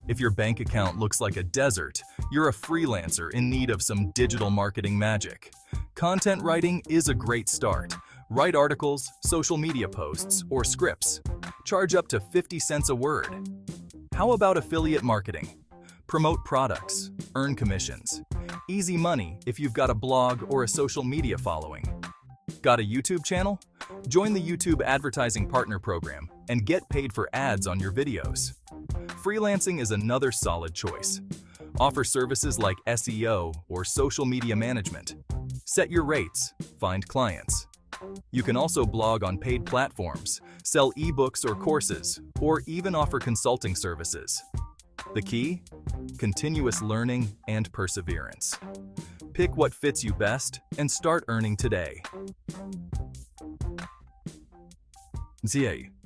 If your bank account looks like a desert, you're a freelancer in need of some digital marketing magic. Content writing is a great start. Write articles, social media posts, or scripts. Charge up to 50 cents a word. How about affiliate marketing? Promote products, earn commissions. Easy money if you've got a blog or a social media following. Got a YouTube channel? Join the YouTube Advertising Partner Program and get paid for ads on your videos. Freelancing is another solid choice. Offer services like SEO or social media management. Set your rates, find clients. You can also blog on paid platforms, sell ebooks or courses, or even offer consulting services. The key? Continuous learning and perseverance. Pick what fits you best and start earning today. 谢谢。